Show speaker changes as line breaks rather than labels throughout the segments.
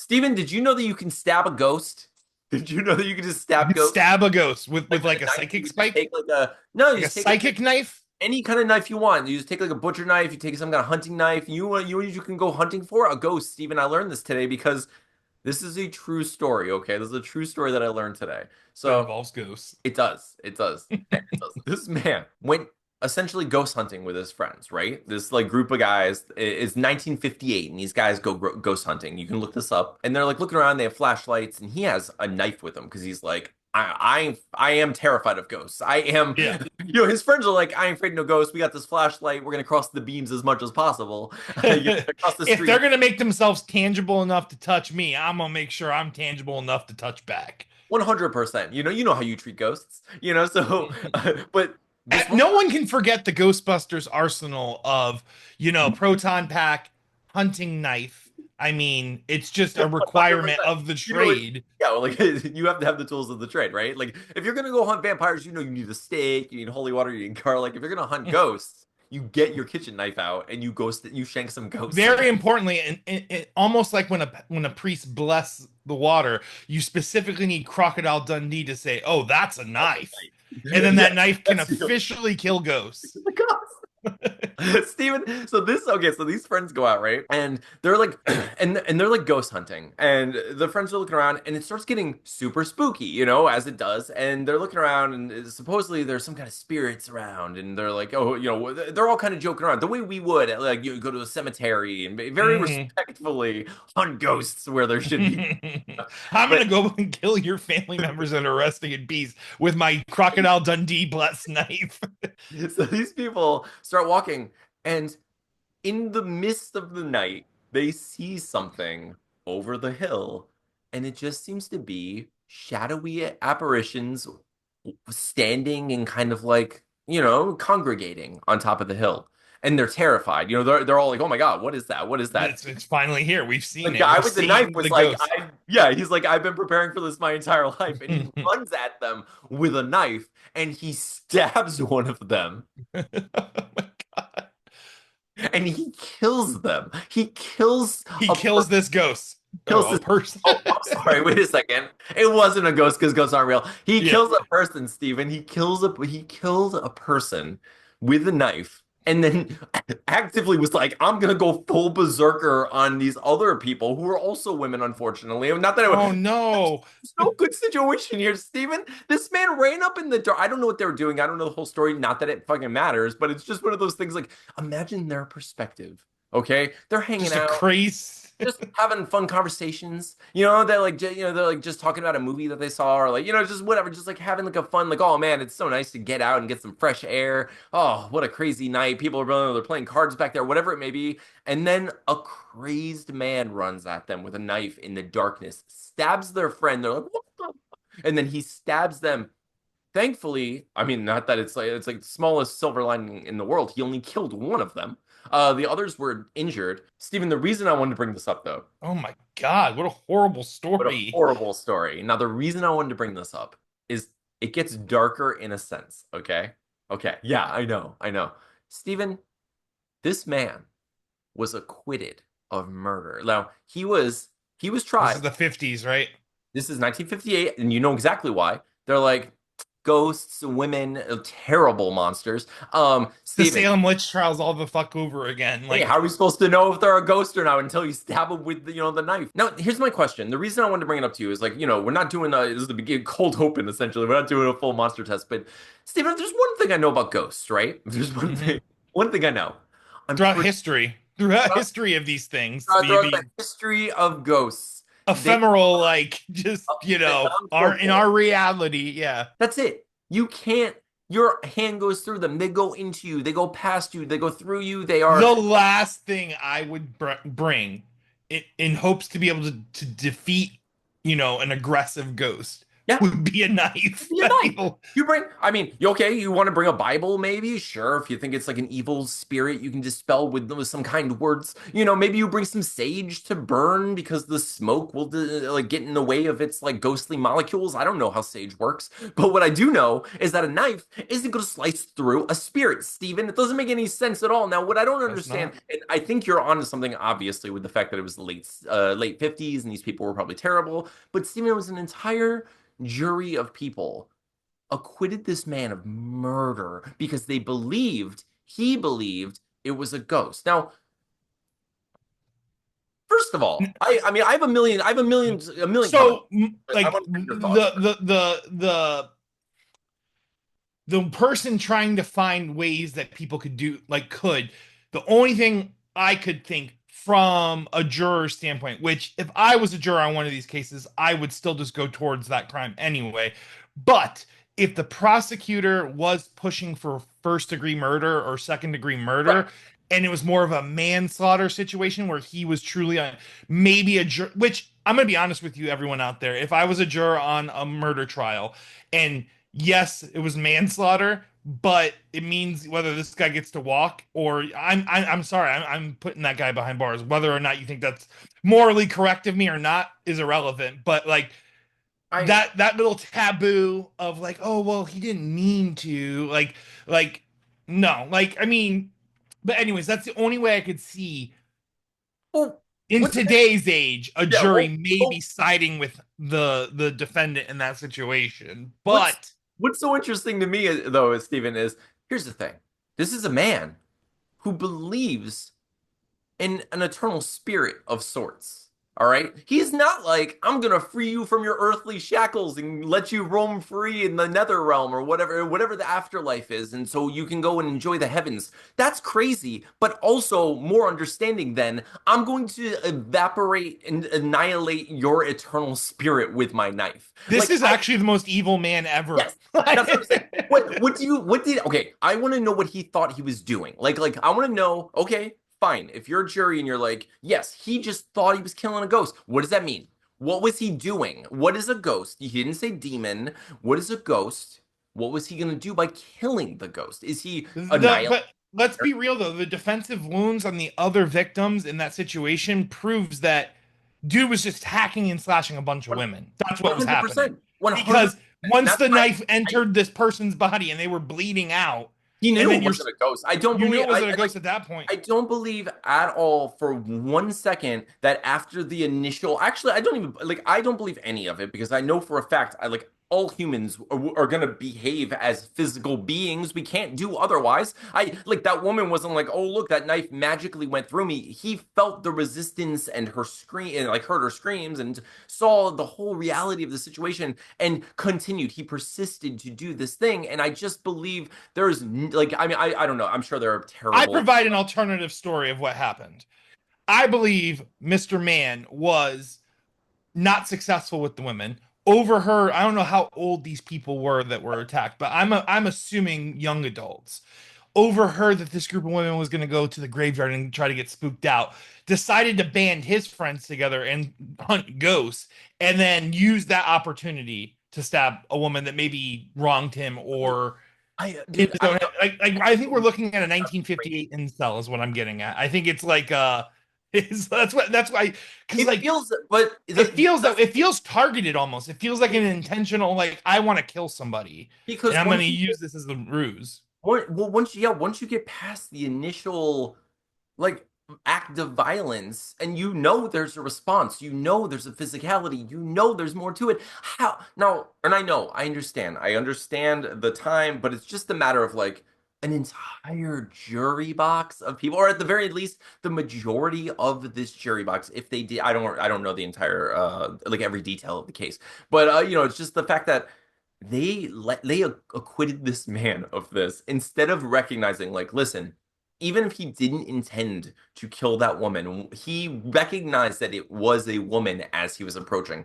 Steven, did you know that you can stab a ghost? Did you know that you can just
You
stab
can
ghosts?
stab a ghost with
Like
like
a
a
knife,
psychic
you just
spike,
take like a no, you
like a
just take like
psychic knife.
any kind of knife you want. You just take like a butcher knife, you take some kind of hunting knife. You can go hunting for a ghost. Steven, I learned this today because this is a true story, okay? This is a true story that I learned today.
That
So
involves ghosts.
it does. It does. It does. This man went essentially ghost hunting with his friends, right? This like group of guys is 1958, and these guys go ghost hunting. You can look this up, and they're like looking around. They have flashlights, and he has a knife with him because he's like, I am terrified of ghosts. I am,
Yeah.
his friends are like, I ain't afraid of no ghosts. We got this flashlight. We're gonna cross the beams as much as possible. Across the
If they're
street.
gonna make themselves tangible enough to touch me, I'm gonna make sure I'm tangible enough to touch back.
100%. You know how you treat ghosts, so but this one
No one can forget the Ghostbusters arsenal of, proton pack, hunting knife. I mean, it's just a requirement
100%.
of the
Like,
trade.
yeah, well, like you have to have the tools of the trade, right? Like if you're gonna go hunt vampires, you need a steak, you need holy water, you need garlic. If you're gonna hunt ghosts, you get your kitchen knife out and you shank some ghosts. Like
Very importantly, and almost like when a priest bless the water, you specifically need Crocodile Dundee to say, "Oh, that's a
that's a
knife," and
knife.
then
Yeah,
that knife can
that's you.
officially kill ghosts.
Steven, so these friends go out, right? And they're like and they're like ghost hunting. And the friends are looking around and it starts getting super spooky, as it does. And they're looking around and supposedly there's some kind of spirits around and they're like, "Oh, they're all kind of joking around the way we would like you go to a cemetery and very
Mhm.
respectfully hunt ghosts where there should be."
I'm
But
gonna go and kill your family members that are resting in peace with my Crocodile Dundee blessed knife.
so these people start walking and in the midst of the night, they see something over the hill, and it just seems to be shadowy apparitions standing and kind of like, congregating on top of the hill. And they're terrified. They're all like, "Oh my God, what is that? What is that?"
It's finally here. We've
The
seen it.
guy
We're
with the knife
seeing
was
the
like,
ghost.
he's like, "I've been preparing for this my entire life." And he
Oh
runs at them with a knife and he stabs one of them
my God.
and he kills them. He kills
He
a
kills this ghost.
kills
Oh, a
this.
person.
Oh, I'm sorry. Wait a second. It wasn't a ghost because ghosts aren't real. He
Yeah.
kills a person, Steven. He killed a person with a knife, and then actively was like, "I'm gonna go full berserker on these other people who are also women, unfortunately." Not that
Oh
there's
no.
no good situation here, Steven. This man ran up in the dark. I don't know what they were doing. I don't know the whole story. Not that it fucking matters, but it's just one of those things. Like, imagine their perspective. Okay, they're hanging
Just a
out
craze.
just having fun conversations. They're like, they're like just talking about a movie that they saw, or like, just whatever, just like having like a fun, like, oh man, it's so nice to get out and get some fresh air. Oh, what a crazy night. People are they're playing cards back there, whatever it may be. And then a crazed man runs at them with a knife in the darkness, stabs their friend. They're like, what the? And then he stabs them. Thankfully, I mean, not that it's like the smallest silver lining in the world. He only killed one of them. The others were injured. Stephen, the reason I wanted to bring this up, though,
Oh my God. What a horrible
what a
story.
horrible story. Now, the reason I wanted to bring this up is it gets darker in a sense. Okay. Okay. Yeah, I know. I know. Stephen, this man was acquitted of murder. Now, he was
This
tried.
is the 50s, right?
This is 1958, and you know exactly why. They're like ghosts, women, terrible monsters.
The
Stephen,
Salem witch trials all the fuck over again.
hey,
Like,
how are we supposed to know if they're a ghost or not until you stab them with the knife? Now, here's my question. The reason I wanted to bring it up to you is like, we're not doing this is the beginning cold open essentially. We're not doing a full monster test, but Stephen, if there's one thing I know about ghosts, right? If there's
mhm.
one thing I know. I'm
Throughout
pretty
history, throughout history of these things,
throughout the history of ghosts, they
ephemeral, like, just, aren't in
unstoppable.
our reality. Yeah.
That's it. You can't. Your hand goes through them. They go into you. They go past you. They go through you. They are
The last thing I would bring in hopes to be able to defeat, an aggressive ghost
Yeah.
would be a knife
You
that
know,
people.
you bring, I mean, you okay? You want to bring a Bible, maybe? Sure. If you think it's like an evil spirit, you can dispel with some kind words. Maybe you bring some sage to burn because the smoke will like get in the way of its like ghostly molecules. I don't know how sage works, but what I do know is that a knife isn't going to slice through a spirit, Stephen. It doesn't make any sense at all. Now, what I don't
That's
understand,
not.
and I think you're onto something obviously with the fact that it was the late 50s and these people were probably terrible, but Stephen, it was an entire jury of people acquitted this man of murder because he believed it was a ghost. Now, first of all, I mean, a million comments,
So
but I
like
want to hear your thoughts first.
the person trying to find ways that people could do like could the only thing I could think from a juror standpoint, which if I was a juror on one of these cases, I would still just go towards that crime anyway. But if the prosecutor was pushing for first degree murder or second degree
Right.
murder, and it was more of a manslaughter situation where he was truly on maybe a juror, which I'm going to be honest with you, everyone out there. If I was a juror on a murder trial and yes, it was manslaughter, but it means whether this guy gets to walk or I'm sorry, I'm putting that guy behind bars. Whether or not you think that's morally correct of me or not is irrelevant. But like
I
that little taboo of like, oh well, he didn't mean to, like no, like I mean, but anyways, that's the only way I could see
well,
in
what's
today's age a
yeah,
jury maybe siding with the defendant in that situation,
what's
but.
what's so interesting to me though, Stephen, is here's the thing. This is a man who believes in an eternal spirit of sorts. All right. He's not like, I'm gonna free you from your earthly shackles and let you roam free in the nether realm or whatever the afterlife is, and so you can go and enjoy the heavens. That's crazy, but also more understanding than I'm going to evaporate and annihilate your eternal spirit with my knife.
This
Like
is
I
actually the most evil man ever.
Yes, that's what I'm saying. What did okay, I want to know what he thought he was doing. Like I want to know, okay, fine. If you're a jury and you're like, yes, he just thought he was killing a ghost. What does that mean? What was he doing? What is a ghost? He didn't say demon. What is a ghost? What was he gonna do by killing the ghost? Is he annihilating?
But let's be real though, the defensive wounds on the other victims in that situation proves that dude was just hacking and slashing a bunch of women. That's what was happening.
100%. 100%.
Because once
That's
the
why
knife
I,
entered this person's body and they were bleeding out,
he
and
knew
then
it wasn't a ghost. I don't
you knew
believe
it wasn't a ghost at that point.
I don't believe at all for 1 second that after the initial, actually, I don't even like, I don't believe any of it because I know for a fact, I like all humans are going to behave as physical beings. We can't do otherwise. I like that woman wasn't like, oh, look, that knife magically went through me. He felt the resistance and her scream and like heard her screams and saw the whole reality of the situation and continued. He persisted to do this thing. And I just believe there's like, I mean, I don't know. I'm sure there are
I
terrible.
provide an alternative story of what happened. I believe Mr. Man was not successful with the women. Overheard, I don't know how old these people were that were attacked, but I'm assuming young adults. Overheard that this group of women was going to go to the graveyard and try to get spooked out. Decided to band his friends together and hunt ghosts, and then use that opportunity to stab a woman that maybe wronged him or in
Dude,
his
I
own head.
don't.
I think we're looking at a 1958 incel is what I'm getting at. I think it's like that's why because
It
like
feels, but
it feels targeted almost. It feels like an intentional like I want to kill somebody and
because
I'm going to
once you
use this as the ruse.
well, once you get past the initial like act of violence and there's a response, there's a physicality, there's more to it. How now, and I understand the time, but it's just a matter of like an entire jury box of people, or at the very least the majority of this jury box, if they did, I don't know the entire like every detail of the case, but it's just the fact that they acquitted this man of this instead of recognizing, like, listen, even if he didn't intend to kill that woman, he recognized that it was a woman as he was approaching.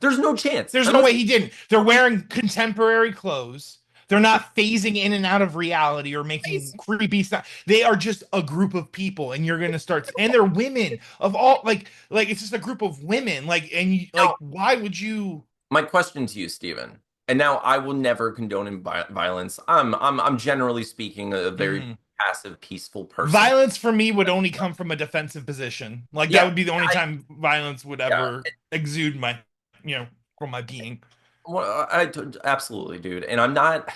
There's no chance
There's no
unless
way he didn't. They're wearing contemporary clothes. They're not phasing in and out of reality or making
he's
creepy stuff. They are just a group of people, and you're gonna start. And they're women of all like it's just a group of women. Like and you, like
now
why would you?
My question to you, Stephen, and now I will never condone violence. I'm generally speaking a very
Mhm.
passive, peaceful person.
Violence for me would only come from a defensive position. Like that
Yeah,
would be the only
I,
time violence would
yeah.
ever exude from my being.
Well, absolutely, dude. And I'm not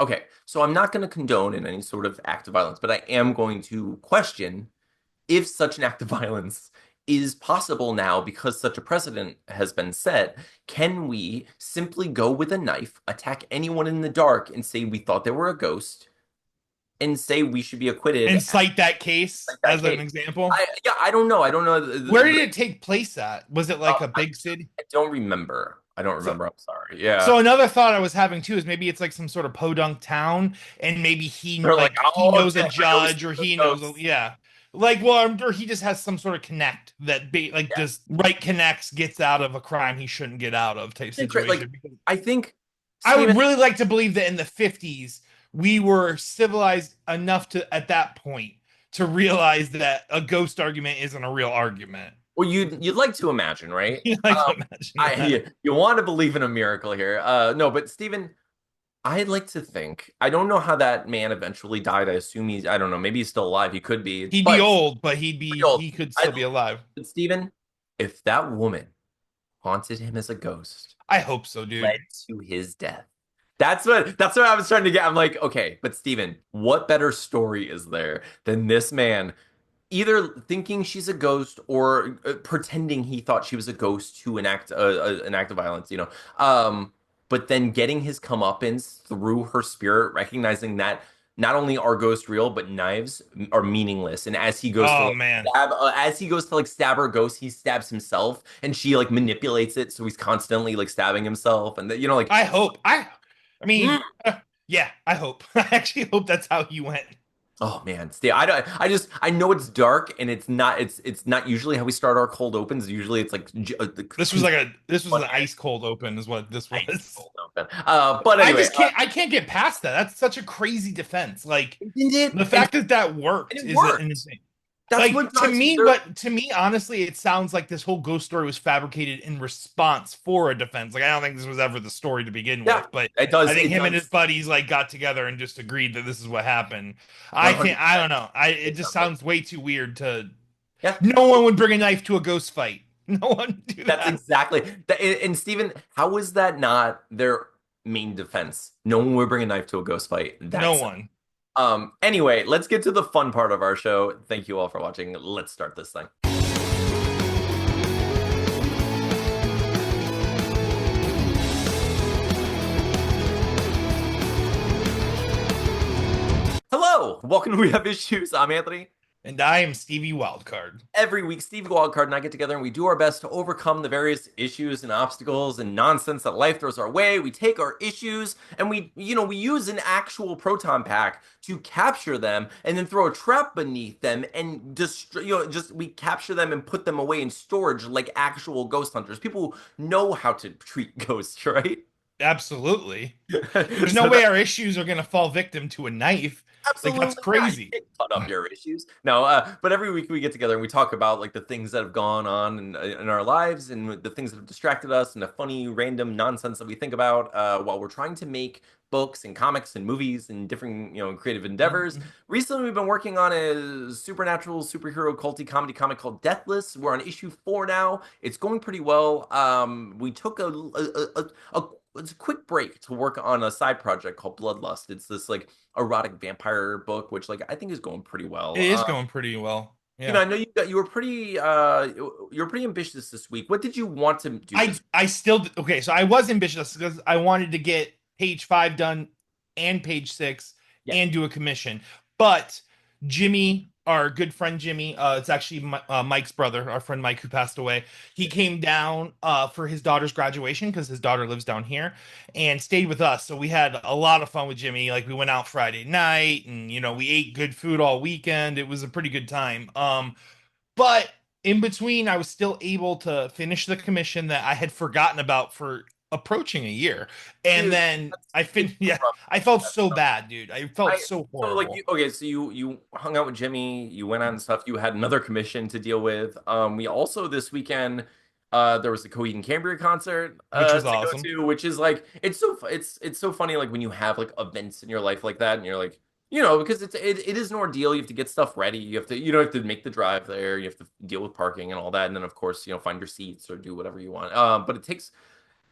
okay. So I'm not going to condone in any sort of act of violence, but I am going to question if such an act of violence is possible now because such a precedent has been set. Can we simply go with a knife, attack anyone in the dark, and say we thought they were a ghost, and say we should be acquitted
And
at
cite that case
that
as an
case?
example.
Yeah, I don't know. I don't know.
Where did it take place at? Was it like a
I,
big city?
I don't remember. I don't
So
remember. I'm sorry. Yeah.
So another thought I was having too is maybe it's like some sort of podunk town, and maybe
They're like,
he
oh,
knows a
damn, we're
judge, or he knows
ghosts.
yeah, like well, or he just has some sort of connect that like
Yeah.
just right connects, gets out of a crime he shouldn't get out of type
Like,
situation.
I think,
I
Steven,
would really like to believe that in the 50s we were civilized enough to at that point to realize that a ghost argument isn't a real argument.
well, you'd like to imagine, right?
You like to imagine that.
You want to believe in a miracle here. No, but Stephen, I'd like to think. I don't know how that man eventually died. I assume I don't know, maybe he's still alive. He could be,
He'd be
but
old, but
pretty old.
he could
I,
still be alive.
but Stephen, if that woman haunted him as a ghost,
I hope so,
led
dude.
to his death. That's what I was trying to get. I'm like, okay, but Stephen, what better story is there than this man either thinking she's a ghost or pretending he thought she was a ghost to enact an act of violence, but then getting his comeuppance through her spirit, recognizing that not only are ghosts real, but knives are meaningless. And as he goes to
Oh
like
man.
stab her ghost, he stabs himself, and she like manipulates it, so he's constantly like stabbing himself, and like,
I hope. I
mm,
mean, yeah, I hope. I actually hope that's how you went.
oh man, Steve, I don't. I know it's dark, and it's not usually how we start our cold opens. Usually, it's like
This was an ice cold open is what this
ice
was.
cold open. But anyway,
I can't get past that. That's such a crazy defense. Like
did it,
the fact that that
and
worked
it
is
worked.
insane.
That's
Like
what got to their.
to me honestly it sounds like this whole ghost story was fabricated in response for a defense. Like I don't think this was ever the story to begin
Yeah,
with, but
it
I
does.
think
It
him and his
does.
buddies like got together and just agreed that this is what happened. I
100%.
don't know, I it
It
just
sounds like
sounds way too weird to
yeah.
no one would bring a knife to a ghost fight. No one would do
That's
that.
exactly that. And Stephen, how is that not their main defense? No one would bring a knife to a ghost fight.
No
That's
one.
Anyway, let's get to the fun part of our show. Thank you all for watching. Let's start this thing. Hello, welcome to We Have Issues. I'm Anthony.
And I am Stevie Wildcard.
Every week, Steve Wildcard and I get together and we do our best to overcome the various issues and obstacles and nonsense that life throws our way. We take our issues and we use an actual proton pack to capture them and then throw a trap beneath them and just we capture them and put them away in storage like actual ghost hunters. People know how to treat ghosts, right?
Absolutely. There's no
So
way our issues are gonna fall victim to a knife. Like that's
absolutely not. You
crazy.
can't cut up your issues. No, but every week we get together and we talk about like the things that have gone on in our lives and the things that have distracted us and the funny random nonsense that we think about while we're trying to make books and comics and movies and different creative endeavors.
Mhm.
Recently, we've been working on a supernatural superhero culty comedy comic called Deathless. We're on issue 4 now. It's going pretty well. We took a it's a quick break to work on a side project called Bloodlust. It's this like erotic vampire book, which like I think is going pretty
It
well.
is going pretty well.
Steven,
Yeah.
I know you were pretty ambitious this week. What did you want to do this?
I still okay, so I was ambitious because I wanted to get page 5 done and page 6
Yeah,
and do a commission. But Jimmy, our good friend Jimmy, it's actually Mike's brother, our friend Mike who passed away. He came down for his daughter's graduation because his daughter lives down here and stayed with us. So we had a lot of fun with Jimmy. Like we went out Friday night and we ate good food all weekend. It was a pretty good time. But in between, I was still able to finish the commission that I had forgotten about for approaching a year. And
dude,
then
it's
yeah,
rough.
I felt so bad, dude. I felt
I
so
so like
horrible.
okay, so you hung out with Jimmy, you went out and stuff. You had another commission to deal with. We also this weekend There was the Coheed and Cambria concert
which was
to go
awesome.
to, which is like it's so funny like when you have like events in your life like that, and you're like, because it is an ordeal. You have to get stuff ready. You have to make the drive there. You have to deal with parking and all that, and then of course find your seats or do whatever you want. But it takes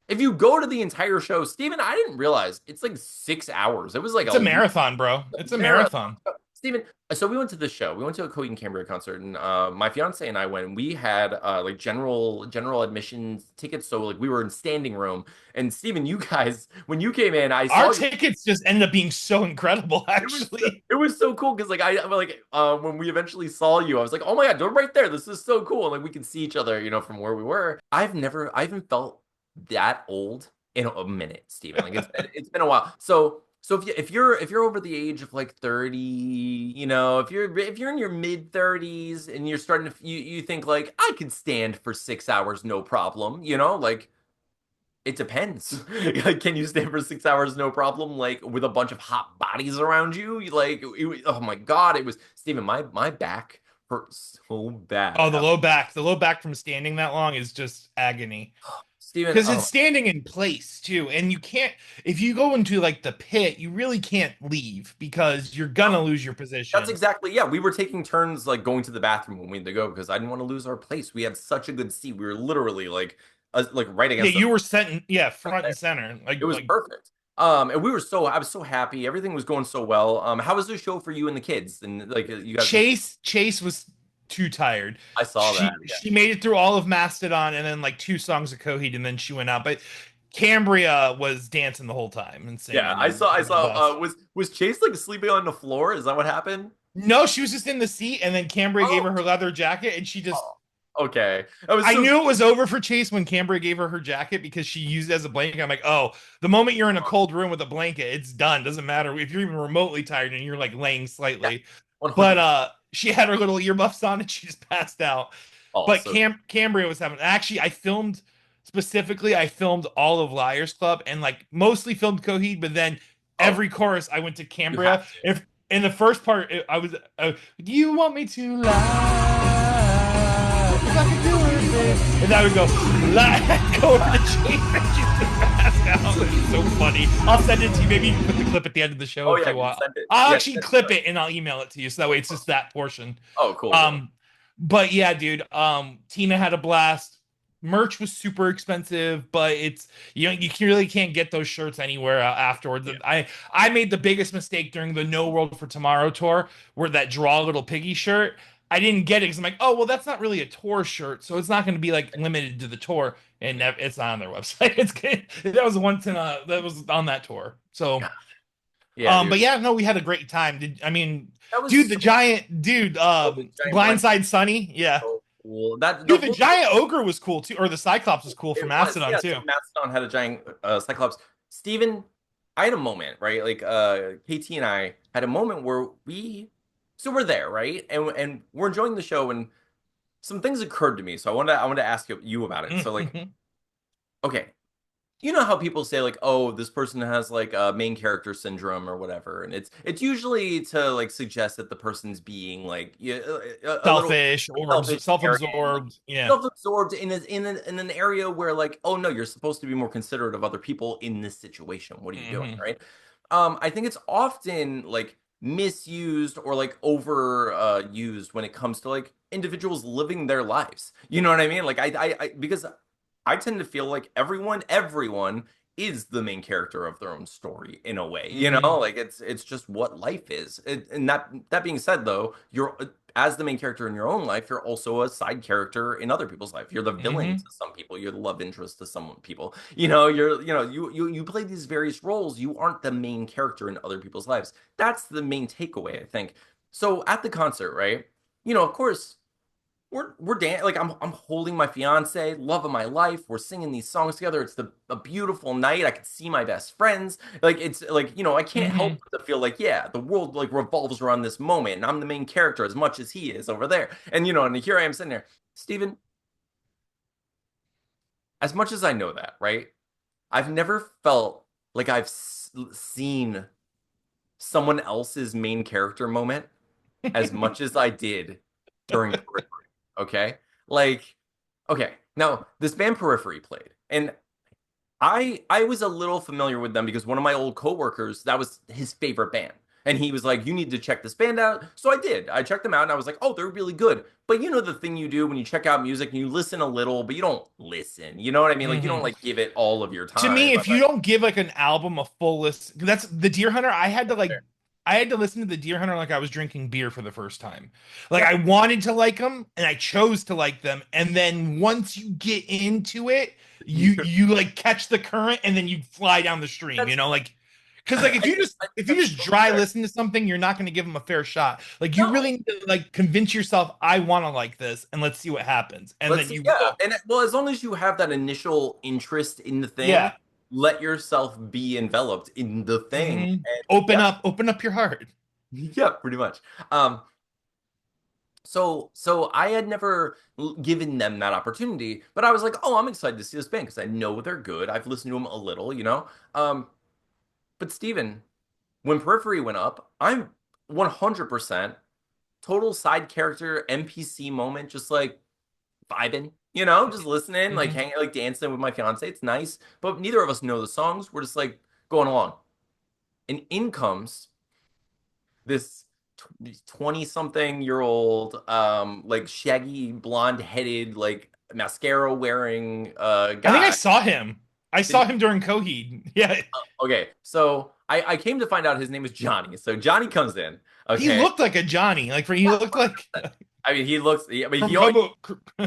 if you go to the entire show, Steven, I didn't realize it's like 6 hours. It was like
It's
a
a marathon, bro. It's a
marathon.
marathon.
Steven, so we went to the show. We went to a Coheed and Cambria concert, and my fiance and I went. And we had like general admission tickets, so like we were in standing room. And Steven, you guys, when you came in, I
Our
saw you.
tickets just ended up being so incredible, actually.
It was so cool because when we eventually saw you, I was like, oh my God, you're right there. This is so cool. And like we can see each other, from where we were. I haven't felt that old in a minute, Steven. Like it's been a while. So if you're over the age of like 30, if you're in your mid 30s and you're starting to you think like I could stand for 6 hours no problem, like it depends. Like, can you stand for 6 hours no problem, like with a bunch of hot bodies around you? Oh my God, it was Steven, my back hurt so bad.
Oh, the low back from standing that long is just agony.
Steven,
Because it's standing in place too, and you can't. If you go into like the pit, you really can't leave because you're gonna lose your
that's
position.
exactly, yeah. We were taking turns like going to the bathroom when we had to go because I didn't want to lose our place. We had such a good seat. We were literally like right
Yeah,
against the
you were sent, yeah,
front
front and
there.
center.
It
Like
was
like
perfect. And I was so happy. Everything was going so well. How was the show for you and the kids? And like you guys,
Chase was too tired.
I saw that.
She made it through all of Mastodon and then like two songs of Coheed and then she went out. But Cambria was dancing the whole time and
Yeah,
singing
I
and
saw. I
having a
saw.
blast.
Was Chase like sleeping on the floor? Is that what happened?
No, she was just in the seat and then Cambria gave
Oh,
her her leather jacket and she just.
oh, okay. I was
I
so.
knew it was over for Chase when Cambria gave her her jacket because she used it as a blanket. I'm like, oh, the moment you're in a cold room with a blanket, it's done. Doesn't matter if you're even remotely tired and you're like laying
Yeah,
slightly. But
100%.
she had her little earmuffs on and she just passed out.
Oh,
But
so.
Cambria was having actually I filmed all of Liars Club and like mostly filmed Coheed, but then
Oh,
every chorus I went to
you have
Cambria.
to.
If in the first part I was do you want me to lie if I could do it, and I would go lie go over the chain and she's just passed out. It's so funny. I'll send it to you. Maybe you can put the clip at the end of the show
Oh
if
yeah,
you
you can
want.
send it.
I'll
Yeah.
actually clip it and I'll email it to you so that way it's just that portion.
Oh, cool, cool.
um but yeah, dude, Tina had a blast. Merch was super expensive, but it's you really can't get those shirts anywhere afterwards.
Yeah.
I made the biggest mistake during the No World for Tomorrow tour, where that Draw Little Piggy shirt. I didn't get it because I'm like, oh well, that's not really a tour shirt, so it's not going to be like limited to the tour, and it's not on their website. That was one thing that was on that tour. So,
God. Yeah, dude.
but yeah, no, we had a great time. I mean,
That was
dude, the
so
giant dude,
cool. The giant blind
Blindside Sunny, yeah.
so cool. That the
Dude, the
whole
giant ogre was cool too, or the Cyclops was cool for
it was,
Mastodon
yeah.
too.
So Mastodon had a giant Cyclops. Steven, I had a moment, right? Like KT and I had a moment where we're there, right? And we're enjoying the show and some things occurred to me. So I wanted to ask you about it. So like, okay, you know how people say like, oh, this person has like a main character syndrome or whatever, and it's usually to like suggest that the person's being like, yeah, a little
Selfish or
selfish, arrogant, like
self-absorbed. Yeah.
self-absorbed in an area where like, oh no, you're supposed to be more considerate of other people in this situation. What are you doing,
Hmm.
right? I think it's often like misused or like over used when it comes to like individuals living their lives. You know what I mean? Like because I tend to feel like everyone is the main character of their own story in a way.
Hmm.
Like it's just what life is. And that being said, though, you're as the main character in your own life, you're also a side character in other people's life. You're the villain to
Hmm.
some people. You're the love interest to some people. You play these various roles. You aren't the main character in other people's lives. That's the main takeaway, I think. So at the concert, right? Of course we're like I'm holding my fiance, love of my life. We're singing these songs together. It's a beautiful night. I can see my best friends. Like it's like I can't help
Hmm.
but to feel like yeah, the world like revolves around this moment, and I'm the main character as much as he is over there. And here I am sitting there, Stephen. As much as I know that, right? I've never felt like I've seen someone else's main character moment as much as I did during periphery. Okay, like okay. Now, this band Periphery played, and I was a little familiar with them because one of my old coworkers, that was his favorite band. And he was like, "You need to check this band out." So I did. I checked them out and I was like, "Oh, they're really good." But you know the thing you do when you check out music and you listen a little, but you don't listen. You know what I mean? Like you don't
Hmm.
like give it all of your
To
time.
me, if you don't give like an album a full list, that's the Deer Hunter. I had to listen to the Deer Hunter like I was drinking beer for the first time. Like
Yeah.
I wanted to like them and I chose to like them. And then once you get into it, you like catch the current and then you fly down the stream,
That's
like because like if you
that's
just
so
dry
fair.
listen to something, you're not going to give them a fair shot. Like you
No.
really need to like convince yourself I want to like this and let's see what happens. And
Let's
then
see.
you
Yeah.
will.
And well, as long as you have that initial interest in the thing,
Yeah.
let yourself be enveloped in the thing.
Hmm.
And
Open
yeah,
open up your heart.
yeah, pretty much. Um, so I had never given them that opportunity, but I was like, oh, I'm excited to see this band because I know they're good. I've listened to them a little, you know. But Steven, when Periphery went up, I'm 100% total side character NPC moment, just like vibing, you know, just listening, like
Hmm.
hanging, like dancing with my fiance. It's nice, but neither of us know the songs. We're just like going along. And in comes this 20 something year old like shaggy blonde headed like mascara wearing
I think I
guy.
saw him. I
Did
saw
you?
him during Coheed. Yeah.
Okay, so I came to find out his name is Johnny. So Johnny comes in.
He
Okay.
looked like a Johnny. Like he
Yeah,
looked like
100%. I mean he looks I mean
from
he always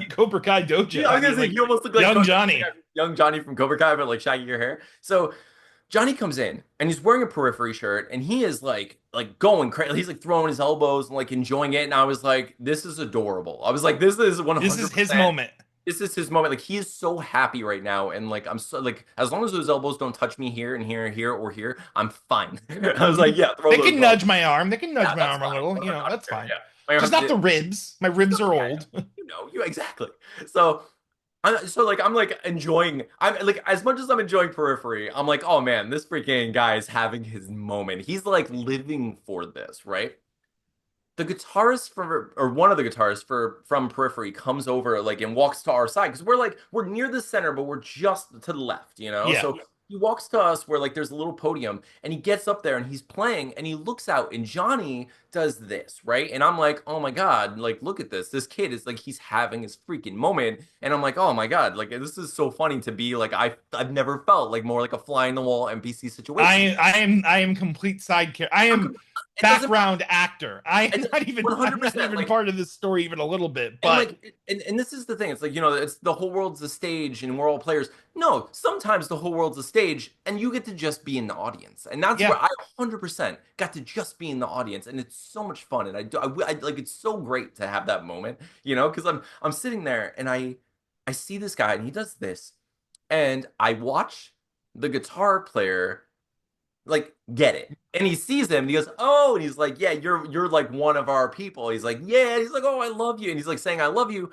Cobra Kai Dojo.
I
I
was gonna
mean,
say
like
he almost looked like
young Johnny.
young Johnny from Cobra Kai but like shaggier hair. So Johnny comes in and he's wearing a Periphery shirt and he is like going crazy. He's like throwing his elbows and like enjoying it. And I was like, this is adorable. I was like, this is
This is his
100%.
moment.
This is his moment. Like he is so happy right now. And like I'm so like as long as those elbows don't touch me here and here and here or here, I'm fine. I was like, yeah, throw
They
those
can
elbows.
nudge my arm. They can nudge
Yeah,
my
that's
arm a
fine.
little.
I'm not
That's
care.
fine.
Yeah. My
Just
arms
not
did
the ribs. My ribs are
yeah,
old.
you know, you exactly. So so like I'm like enjoying I'm like as much as I'm enjoying Periphery, I'm like, oh man, this freaking guy is having his moment. He's like living for this, right? The guitarist for or one of the guitarists for from Periphery comes over like and walks to our side because we're near the center, but we're just to the left, you know?
Yeah.
So he walks to us where like there's a little podium and he gets up there and he's playing and he looks out and Johnny does this, right? And I'm like, oh my God, like look at this. This kid is like he's having his freaking moment. And I'm like, oh my God, like this is so funny to be like I've never felt like more like a fly in the wall NPC situation.
I am complete side character. I
I'm
am
it doesn't
background actor.
it's
I'm not
100%
even
like
part of this story even a little bit.
and
But
like and this is the thing. It's like, you know, it's the whole world's a stage and we're all players. No, sometimes the whole world's a stage and you get to just be in the audience. And that's where
yeah,
I 100% got to just be in the audience and it's so much fun and I like it's so great to have that moment, you know, because I'm sitting there and I see this guy and he does this and I watch the guitar player like get it. And he sees him and he goes, "Oh," and he's like, "Yeah, you're like one of our people." He's like, "Yeah." And he's like, "Oh, I love you." And he's like saying, "I love you."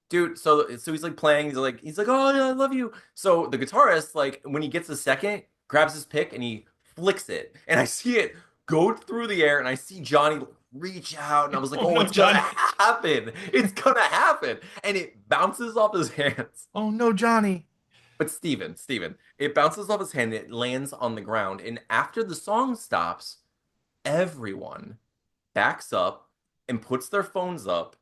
Dude, so he's like playing, he's like, "Oh, yeah, I love you." So the guitarist like when he gets a second, grabs his pick and he flicks it. And I see it go through the air and I see Johnny reach out and I was like,
oh
"Oh,
no,
it's gonna
Johnny.
happen. It's gonna happen." And it bounces off his hands.
Oh no, Johnny.
But Steven, it bounces off his hand, it lands on the ground, and after the song stops, everyone backs up and puts their phones up,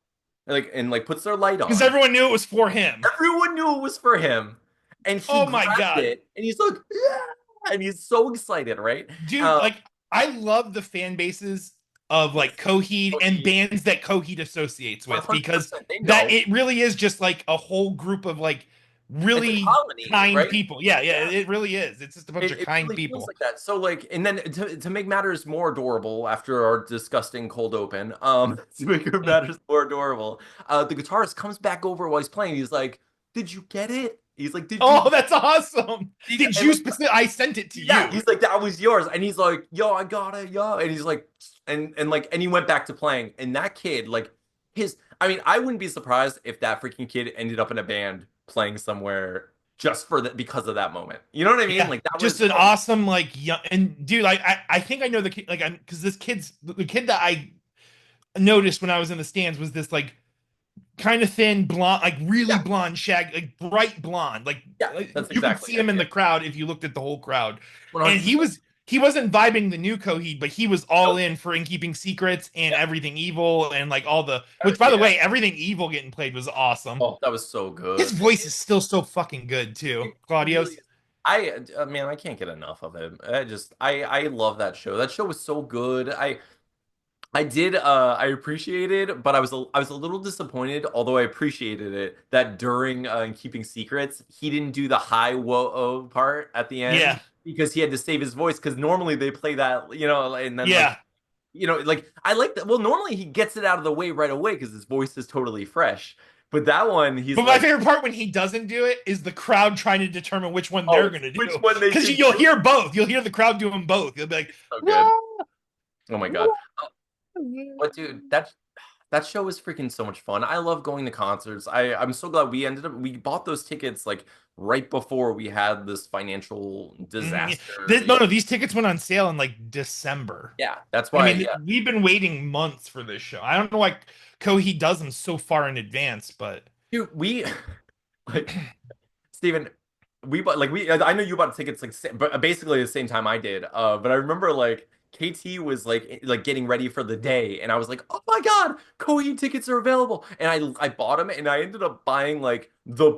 like and like puts their light
Because
on.
everyone knew it was for him.
Everyone knew it was for him, and he
Oh my
grabbed
god.
it, and he's like, yeah, and he's so excited, right?
Dude, like I love the fan bases of
Yes,
like Coheed and
Coheed,
bands that Coheed associates with because
100%. They
that
know
it really is just like a whole group of like
it's a
really
colony,
kind
right?
people. Yeah, yeah,
Yeah.
it really is. It's just a bunch of
It
kind
really feels
people.
like that. So like, and then to make matters more adorable after our disgusting cold open, to make matters more adorable, the guitarist comes back over while he's playing. He's like, "Did you get it?" He's like, "Did you
Oh,
get
that's awesome.
it?"
Did
And
you
like,
specific I sent it to
yeah,
you.
he's like, "That was yours," and he's like, "Yo, I got it, yo," and he's like, and like, and he went back to playing, and that kid, like, I mean, I wouldn't be surprised if that freaking kid ended up in a band playing somewhere just for that because of that moment. You know what I mean?
Yeah,
Like that
just
was,
an
oh,
awesome like young and dude, I think I know the kid like I'm because this kid's the kid that I noticed when I was in the stands was this like kind of thin, blonde, like really
Yeah,
blonde, shag, like bright blonde.
yeah, that's
You could
exactly
see
it.
him in
Yeah,
the crowd if you looked at the whole crowd. And
100%.
he wasn't vibing the new Coheed, but he was all
Nope.
in for In Keeping Secrets and
Yeah,
Everything Evil and like all the which by the
yeah.
way, Everything Evil getting played was awesome.
Oh, that was so
His
good.
voice is still so fucking good too.
It really
Claudio's.
is. Man, I can't get enough of it. I love that show. That show was so good. I appreciated, but I was a little disappointed, although I appreciated it, that during in Keeping Secrets, he didn't do the high whoa oh part at the end
Yeah.
because he had to save his voice because normally they play that, and then like,
Yeah.
like I like that. Well, normally he gets it out of the way right away because his voice is totally fresh. But that one, he's
But my
like,
favorite part when he doesn't do it is the crowd trying to determine which one they're
oh,
gonna
which
do.
one they
Because
should
you'll
do?
hear both. You'll hear the crowd doing both. You'll be like,
So good.
"Whoa,
Oh my God.
whoa."
But dude, that show was freaking so much fun. I love going to concerts. I'm so glad we bought those tickets like right before we had this financial
Yeah.
disaster.
No, no, these tickets went on sale in like December.
Yeah, that's
I
why.
mean,
Yeah,
we've been waiting months for this show. I don't know why Coheed does them so far in advance, but
dude, we like Steven, we bought like we I know you bought tickets like but basically the same time I did. But I remember like KT was like getting ready for the day, and I was like, "Oh my God, Coheed tickets are available!" And I bought them, and I ended up buying like the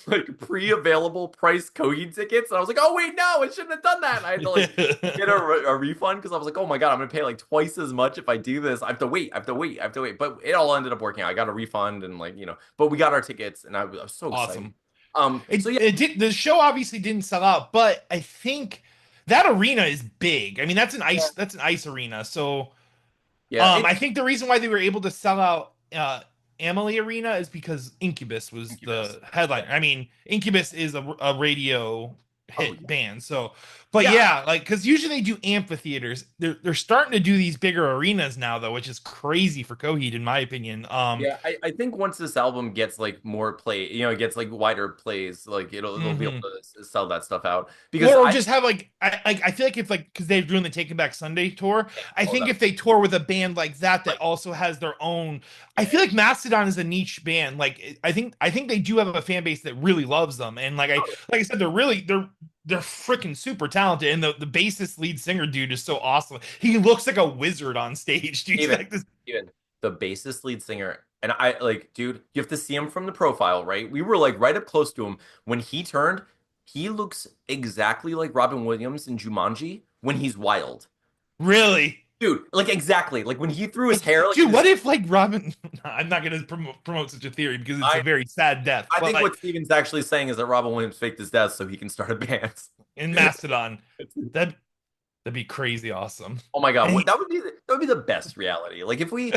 like pre-available price Coheed tickets, and I was like, "Oh wait, no, I shouldn't have done that." And I had to like get a refund because I was like, "Oh my God, I'm gonna pay like twice as much if I do this. I have to wait, I have to wait, I have to wait." But it all ended up working out. I got a refund, and but we got our tickets, and I was so excited.
awesome.
So yeah,
It did the show obviously didn't sell out, but I think that arena is big. I mean,
yeah,
that's an ice arena. So
yeah,
I
it's
think the reason why they were able to sell out Amalie Arena is because Incubus was
Incubus.
the
Yeah.
headliner. I mean, Incubus is a radio
Oh
hit
yeah.
band. So, but
Yeah.
yeah, like because usually they do amphitheaters. They're starting to do these bigger arenas now though, which is crazy for Coheed in my opinion.
Yeah, I think once this album gets like more play, it gets like wider plays, like they'll be able
Mhm.
to sell that stuff out because
Or
I
just have I feel like if like because they're doing the Taking Back Sunday tour,
yeah,
I
oh
think
that
if they tour with a band like that that
like
also has their own, I
yeah,
feel like Mastodon is a niche band. Like I think they do have a fan base that really loves them, and like I said, they're freaking super talented, and the bassist lead singer dude is so awesome. He looks like a wizard on stage, dude. He's
even
like this.
even the bassist lead singer and I like dude, you have to see him from the profile, right? We were like right up close to him when he turned. He looks exactly like Robin Williams in Jumanji when he's wild.
Really?
Dude, like exactly. Like when he threw his
Like,
hair like in
dude,
his
what if like Robin? I'm not gonna promote such a theory because it's a
I
very sad death.
I think
But
what Steven's actually saying is that Robin Williams faked his death so he can start a band.
in Mastodon, that that'd be crazy awesome.
Oh my God,
And
what
he,
that would be the best reality. Like if we,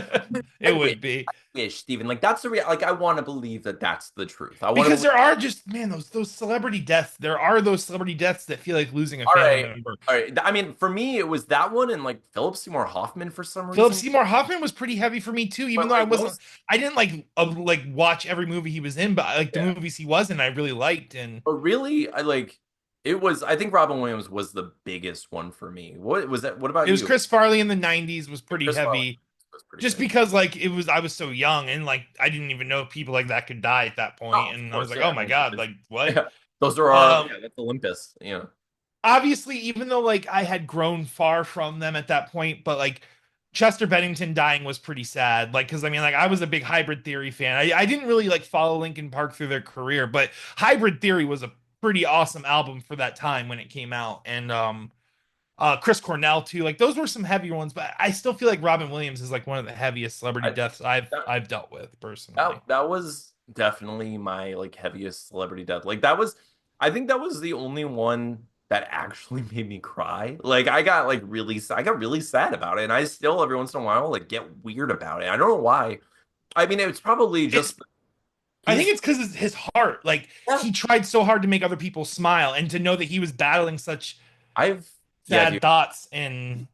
it would be
I wish, Steven, like that's the like I want to believe that that's the truth. I want to
because
believe.
there are just man those celebrity deaths. There are those celebrity deaths that feel like losing a
All
family
right,
member.
all right. I mean, for me, it was that one and like Philip Seymour Hoffman for some
Philip
reason.
Seymour Hoffman was pretty heavy for me too, even
But
though
like most,
I didn't like watch every movie he was in, but like the
yeah.
movies he was in, I really liked. And
But really, I like it was. I think Robin Williams was the biggest one for me. What was that? What about
it was
you?
Chris Farley in the '90s was pretty
Chris Farley
heavy,
was pretty
just
good.
because like it was I was so young and like I didn't even know people like that could die at that
Oh,
point,
of
and I was
course,
like,
yeah.
oh
I
my
mean,
god, like what?
yeah, those are our
Um,
yeah. That's Olympus.
obviously, even though like I had grown far from them at that point, but like Chester Bennington dying was pretty sad. Like, because I mean, like I was a big Hybrid Theory fan. I didn't really like follow Linkin Park through their career, but Hybrid Theory was a pretty awesome album for that time when it came out. And Chris Cornell too. Like those were some heavier ones, but I still feel like Robin Williams is like one of the heaviest celebrity
I
deaths
that
I've dealt with
that
personally.
that was definitely my like heaviest celebrity death. Like that was, I think that was the only one that actually made me cry. Like I got really sad about it, and I still every once in a while like get weird about it. I don't know why. I mean, it's probably
It's
just
I think
he's
it's because his heart. Like
yeah.
he tried so hard to make other people smile, and to know that he was battling such
I've yeah,
sad
dude.
thoughts and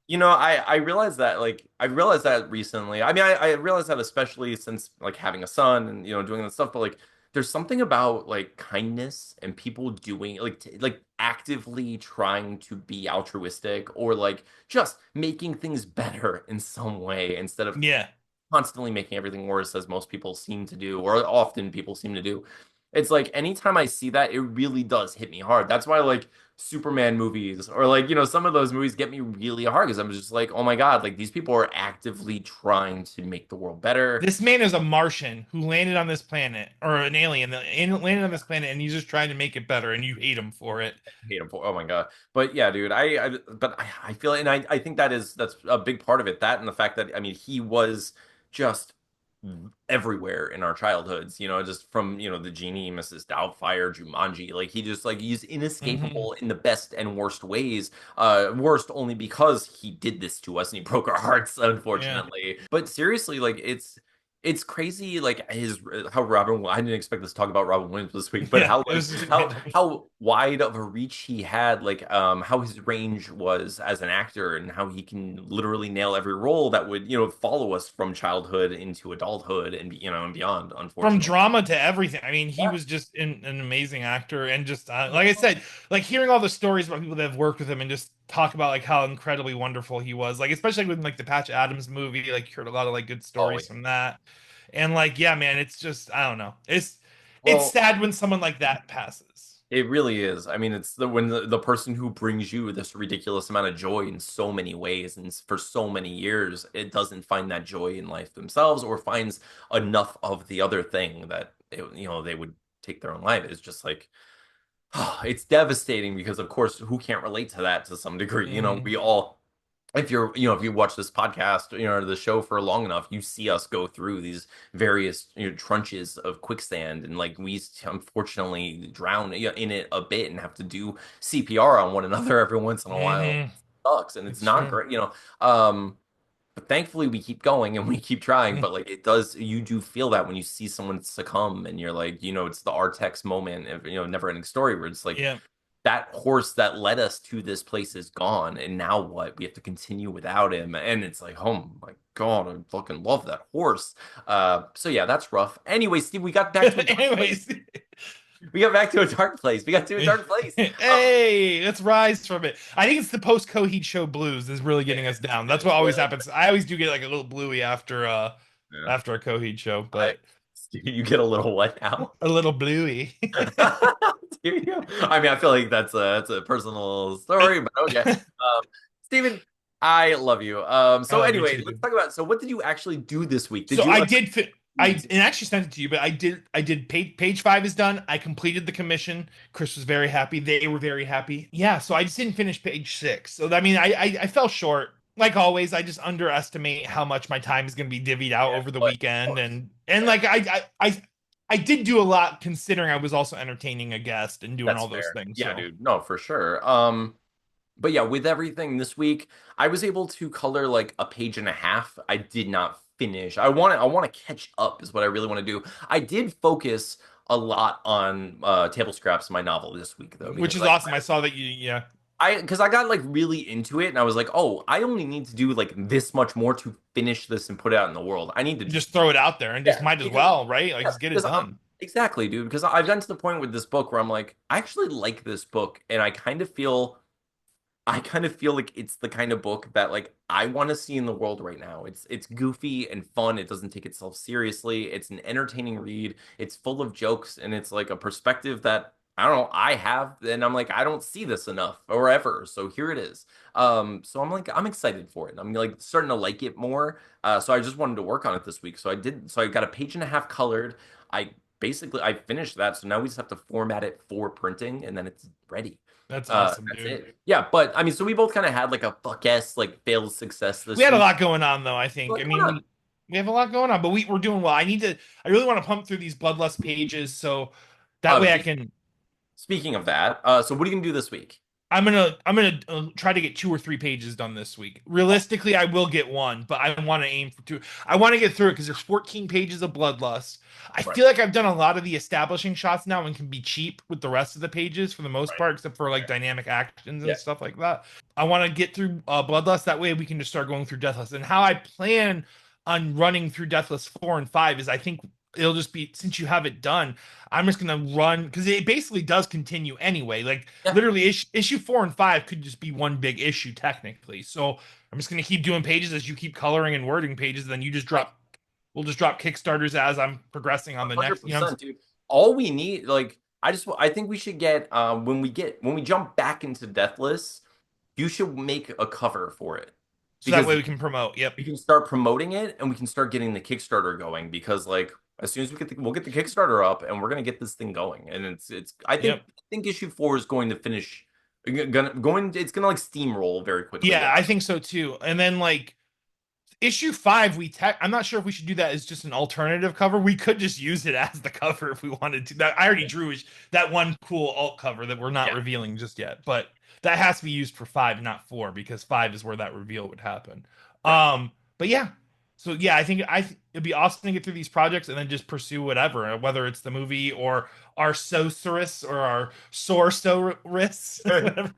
I realized that I realized that recently. I mean, I realized that especially since like having a son and doing this stuff. But like, there's something about like kindness and people doing like actively trying to be altruistic or like just making things better in some way instead of
yeah.
constantly making everything worse, as most people seem to do, or often people seem to do. It's like anytime I see that, it really does hit me hard. That's why like Superman movies or like, some of those movies get me really hard because I'm just like, oh my God, like these people are actively trying to make the world better.
This man is a Martian who landed on this planet, or an alien that landed on this planet, and he's just trying to make it better, and you hate him for it.
Hate him for, oh my God. But yeah, dude, I feel, and I think that's a big part of it. That and the fact that, I mean, he was just everywhere in our childhoods, just from, the Genie, Mrs. Doubtfire, Jumanji. Like he just like he's
Hmm.
inescapable in the best and worst ways. Worst only because he did this to us and he broke our hearts,
Yeah.
unfortunately. But seriously, like it's crazy, like his how Robin. I didn't expect this to talk about Robin Williams this week, but
Yeah,
how
it
like
was just
how
random.
how wide of a reach he had, like how his range was as an actor, and how he can literally nail every role that would follow us from childhood into adulthood and and beyond.
From
Unfortunately,
drama to everything. I mean, he
yeah.
was just an amazing actor, and just like I said, like hearing all the stories about people that have worked with him, and just talk about like how incredibly wonderful he was. Like especially with like the Patch Adams movie, like you heard a lot of like good
Oh
stories
yeah.
from that. And like, yeah, man, it's just I don't know. It's
Well,
sad when someone like that passes.
it really is. I mean, it's the person who brings you this ridiculous amount of joy in so many ways and for so many years, it doesn't find that joy in life themselves or finds enough of the other thing that they would take their own life. It's just like it's devastating because of course who can't relate to that to some degree.
Hmm.
We all, if you watch this podcast, or the show for long enough, you see us go through these various trenches of quicksand, and like we unfortunately drown in it a bit and have to do CPR on one another every once in a while.
Hmm.
It sucks and it's
It's
not
true.
great. But thankfully we keep going and we keep trying. But like you do feel that when you see someone succumb and you're like, it's the Artex moment of, never ending story where it's like
Yeah.
that horse that led us to this place is gone. And now what? We have to continue without him. And it's like, oh my God, I fucking love that horse. So yeah, that's rough. Anyway, Steve, we got back to a dark place.
Anyways,
We got back to a dark place. We got to a dark place.
hey, let's rise from it. I think it's the post Coheed show blues is really getting us down. That's what always
Yeah.
happens. I always do get like a little bluey
Yeah.
after a Coheed show,
I,
but
you get a little what now?
a little bluey.
Here you go. I mean, I feel like that's a personal story, but okay. Steven, I love you.
I
So
love you
anyway,
too,
let's
dude.
talk about. So, what did you actually do this week? Did
So
you
I
like?
did fit. I and actually sent it to you, but I did page 5 is done. I completed the commission. Chris was very happy. They were very happy. Yeah, so I just didn't finish page 6. So I mean, I fell short. Like always, I just underestimate how much my time is going to be divvied out
Yeah,
over the
but of
weekend,
course,
and
yeah,
like I did do a lot considering I was also entertaining a guest and doing
that's
all those
fair.
things.
Yeah,
So
dude, no, for sure. But yeah, with everything this week, I was able to color like a page and a half. I did not finish. I want to catch up is what I really want to do. I did focus a lot on table scraps in my novel this week though,
which
because
is awesome. I saw that you yeah
I got like really into it and I was like, oh, I only need to do like this much more to finish this and put it out in the world. I need to just
just throw it out there and just
yeah,
might as
because
well, right? Like
yeah,
just get it
because
done.
exactly, dude. Because I've gotten to the point with this book where I'm like, I actually like this book, and I kind of feel like it's the kind of book that like I want to see in the world right now. It's goofy and fun. It doesn't take itself seriously. It's an entertaining read. It's full of jokes and it's like a perspective that I don't know, I have and I'm like I don't see this enough or ever. So here it is. So I'm like I'm excited for it. I'm like starting to like it more. So I just wanted to work on it this week. So I did. So I got a page and a half colored. I finished that. So now we just have to format it for printing and then it's ready.
That's awesome,
That's
dude.
it. Yeah, but I mean, so we both kind of had like a fuck ass like failed success
We
this
had a
week.
lot going on though, I think. I
What's
mean,
going on?
we have a lot going on, but we're doing well. I really want to pump through these bloodlust pages so that way I
Just
can
speaking of that, so what are you gonna do this week?
I'm gonna try to get 2 or 3 pages done this week.
Oh,
Realistically, I will get one, but I want to aim for 2. I want to get through it because there's 14 pages of bloodlust. I
right,
feel like I've done a lot of the establishing shots now and can be cheap with the rest of the pages for the most
right.
part, except for like dynamic actions and
Yeah.
stuff like that. I want to get through bloodlust. That way we can just start going through deathless. And how I plan on running through deathless 4 and 5 is I think it'll just be since you have it done. I'm just gonna run because it basically does continue anyway. Like
Yeah.
literally, issue 4 and 5 could just be one big issue technically. So I'm just gonna keep doing pages as you keep coloring and wording pages. Then you just
I
drop. we'll just drop Kickstarters as I'm progressing on the next. You know,
100%, dude. All we need, like, I think we should get when we jump back into Deathless, you should make a cover for it
so that way
because
we can promote. Yep,
we can start promoting it and we can start getting the Kickstarter going because like as soon as we'll get the Kickstarter up and we're gonna get this thing going and it's
yep.
I think issue 4 is going to finish going it's gonna like steamroll very quickly
Yeah,
down.
I think so too. And then like issue 5, I'm not sure if we should do that as just an alternative cover. We could just use it as the cover if we wanted to. That I already drew that one cool alt cover that we're not
Yeah.
revealing just yet, but that has to be used for 5, not 4, because 5 is where that reveal would happen.
Right.
But yeah. So yeah, it'd be awesome to get through these projects and then just pursue whatever, whether it's the movie or our sorceress or our sorceress
I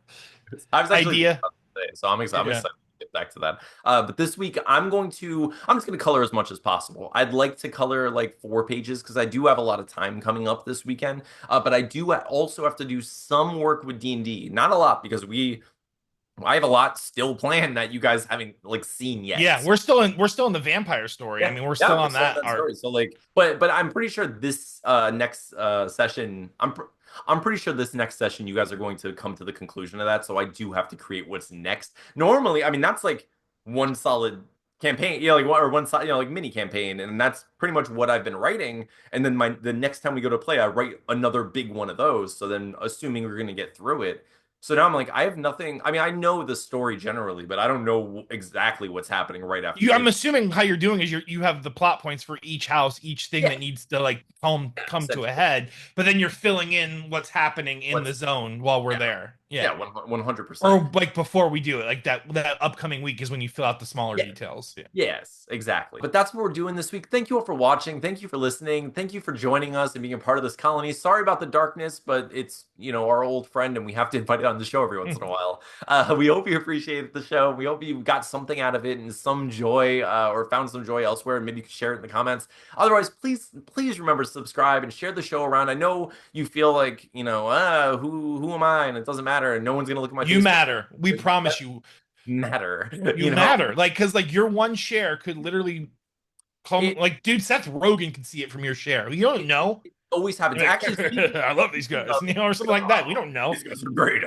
was actually thinking
idea.
about it today, so I'm
Yeah.
excited to get back to that. But this week I'm just gonna color as much as possible. I'd like to color like 4 pages because I do have a lot of time coming up this weekend. But I do also have to do some work with D&D. Not a lot because I have a lot still planned that you guys haven't like seen
Yeah,
yet.
we're still in the vampire story. I
Yeah,
mean, we're
yeah,
still
we're
on
still in
that
that
arc.
story. So like, but I'm pretty sure this next session, I'm pretty sure this next session you guys are going to come to the conclusion of that. So I do have to create what's next. Normally, I mean that's like one solid campaign, yeah, like one or one side, like mini campaign, and that's pretty much what I've been writing. And then the next time we go to play, I write another big one of those. So then, assuming we're gonna get through it. So now I'm like, I have nothing. I mean, I know the story generally, but I don't know exactly what's happening right after
I'm
this.
assuming how you're doing is you have the plot points for each house, each thing
Yeah,
that needs to like come to a
essentially.
head, but then you're filling in what's happening in the
What's
zone while we're
yeah,
there. Yeah.
yeah, 100%.
Or like before we do it, like that upcoming week is when you fill out the smaller
Yeah.
details. Yeah.
Yes, exactly. But that's what we're doing this week. Thank you all for watching. Thank you for listening. Thank you for joining us and being a part of this colony. Sorry about the darkness, but it's, our old friend and we have to invite it on the show every once in a while. We hope you appreciated the show. We hope you got something out of it and some joy or found some joy elsewhere. And maybe you can share it in the comments. Otherwise, please remember to subscribe and share the show around. I know you feel like, who am I? And it doesn't matter. And no one's going to look at my
You
face.
matter. We promise you.
Matter,
You matter. Like, cause like your one share could literally come.
it,
Like, dude, Seth Rogen can see it from your share. You don't
it,
know.
it always happens.
Like,
Actually,
I love these
speaking
guys,
of,
or something like that. We don't know.
these guys are great.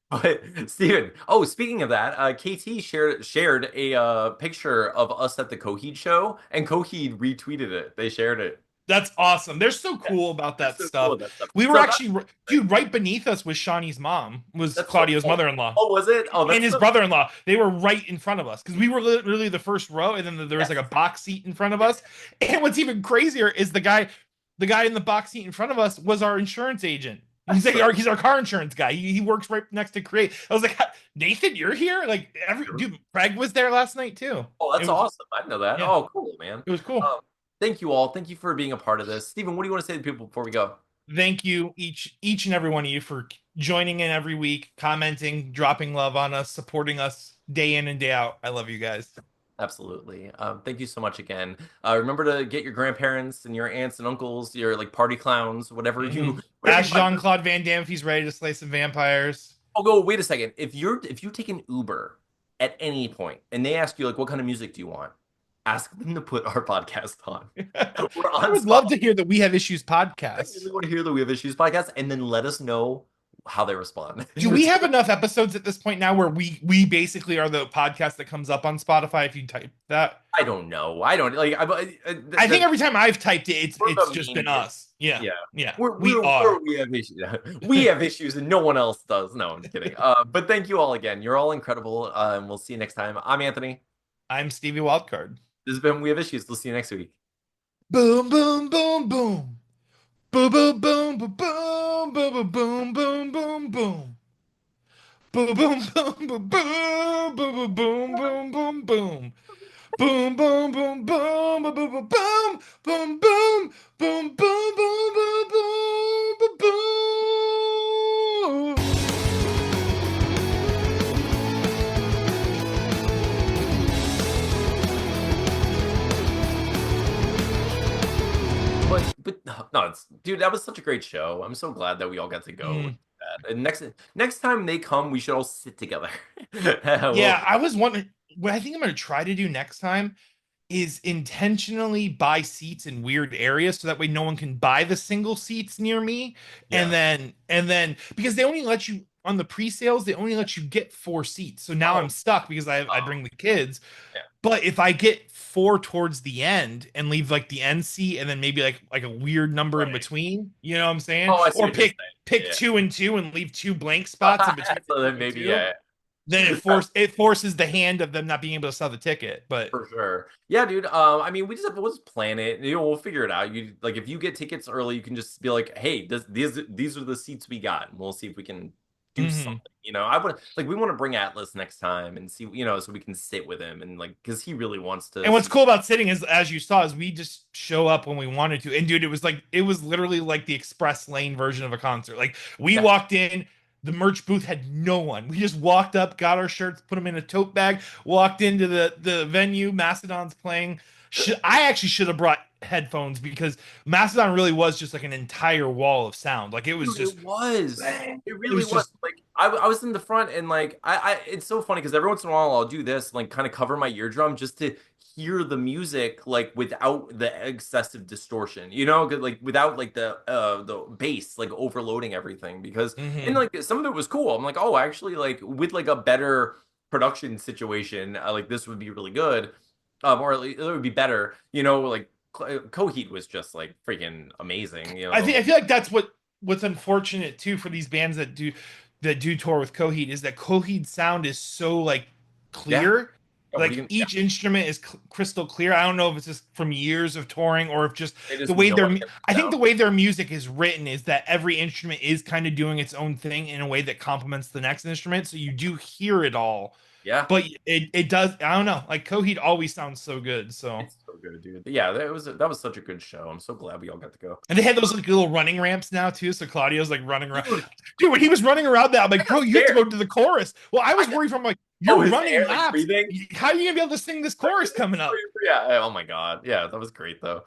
But Steven, oh, speaking of that, KT shared a picture of us at the Coheed show, and Coheed retweeted it. They shared it.
That's awesome. They're so
Yeah,
cool about
they're
that
so cool
stuff.
with that stuff.
We were
So that's
actually, dude, right beneath us was Shawnee's mom, was
that's so
Claudio's
cool.
mother-in-law,
Oh, was it? Oh,
and
that's
his
so
brother-in-law. They were right in front of us because we were literally the first row, and then there was like
yes,
a box seat in front of
yes,
us. And what's even crazier is the guy in the box seat in front of us was our insurance agent.
that's so
He's our car insurance guy. He works right next to Create. I was like, Nathan, you're here? Like
cool.
dude, Craig was there last night too.
Oh,
It
that's
was
awesome. I didn't know that.
yeah,
Oh, cool, man.
it was cool.
Um, thank you all. Thank you for being a part of this. Steven, what do you want to say to people before we go?
Thank you each and every one of you for joining in every week, commenting, dropping love on us, supporting us day in and day out. I love you guys.
Absolutely. Thank you so much again. Remember to get your grandparents and your aunts and uncles, your like party clowns,
Mhm.
whatever you
Ask
find.
Jean-Claude Van Damme if he's ready to slay some vampires.
Oh, go. Wait a second. If you take an Uber at any point and they ask you like, what kind of music do you want? Ask them to put our podcast on. We're
I
on
would love
Spotify.
to hear that We Have Issues
I
podcasts.
really want to hear the We Have Issues podcast, and then let us know how they respond.
Do we have enough episodes at this point now where we basically are the podcast that comes up on Spotify if you type that?
I don't know. I don't like.
I think every time I've typed it,
We're
it's
the
just
mean.
been us. Yeah,
Yeah.
yeah, we are.
We have issues. We have issues and no one else does. No, I'm kidding. But thank you all again. You're all incredible. And we'll see you next time. I'm Anthony.
I'm Stevie Wildcard.
This has been We Have Issues. We'll see you next week.
Boom, boom, boom, boom. Boom, boom, boom, boom, boom, boom, boom, boom, boom, boom. Boom, boom, boom, boom, boom, boom, boom, boom, boom, boom. Boom, boom, boom, boom, boom, boom, boom, boom, boom, boom, boom, boom, boom, boom, boom, boom, boom.
But no, it's dude, that was such a great show. I'm so glad that we all got to go with
Mm.
that. And next time they come, we should all sit together.
Yeah,
Well,
I was wondering what I think I'm gonna try to do next time is intentionally buy seats in weird areas so that way no one can buy the single seats near me. And
Yeah.
then because they only let you on the pre-sales, they only let you get 4 seats. So now I'm
Oh,
stuck because I
oh,
bring the kids.
yeah.
But if I get four towards the end and leave like the end seat and then maybe like a weird number in
Right.
between, you know what I'm saying?
Oh, I see
Or
what you're
pick
saying.
two and two and leave two blank spots in
Yeah.
between the
So
two
then
and
maybe,
two,
yeah.
then it forces the hand of them not being able to sell the ticket. But
For sure. Yeah, dude. I mean, we'll just plan it. You know, we'll figure it out. You like if you get tickets early, you can just be like, "Hey, these are the seats we got." And we'll see if we can do
mhm.
something. You know, I would like we want to bring Atlas next time and see, so we can sit with him and like because he really wants to
And what's
see.
cool about sitting is, as you saw, is we just show up when we wanted to. And dude, it was literally like the express lane version of a concert. Like we
Yeah,
walked in, the merch booth had no one. We just walked up, got our shirts, put them in a tote bag, walked into the venue. Mastodon's playing. I actually should have brought headphones because Mastodon really was just like an entire wall of sound. Like it was
dude, it
just,
was. It
it
really
was
was.
just,
Like I was in the front and like it's so funny because every once in a while I'll do this, like kind of cover my eardrum just to hear the music like without the excessive distortion, 'cause, like without like the bass like overloading everything because and
mhm.
like some of it was cool. I'm like, oh, actually like with like a better production situation, like this would be really good. Or at least it would be better, like Coheed was just like freaking amazing,
I feel like that's what's unfortunate too for these bands that do tour with Coheed is that Coheed sound is so like
yeah.
clear.
Yeah, what are
Like
you gonna? Yeah,
each instrument is crystal clear. I don't know if it's just from years of touring or if just
they
the
just
way
know how to get
I
it
think
down.
the way their music is written is that every instrument is kind of doing its own thing in a way that complements the next instrument. So you do hear it all,
Yeah,
but it does. I don't know. Like Coheed always sounds so good. So.
it's so good, dude. But yeah, that was such a good show. I'm so glad we all got to go.
And they had those like little running ramps now too. So Claudio's like running around.
Dude,
Dude, when he was running around that, I'm
I
like,
got
bro, you have to
scared.
go to the chorus. Well, I
I
was
got
worried from like,
oh
you're
his
running
air like
laps.
breathing.
How are you gonna be able to sing this
Like,
chorus coming up?
yeah. Oh my God. Yeah, that was great though.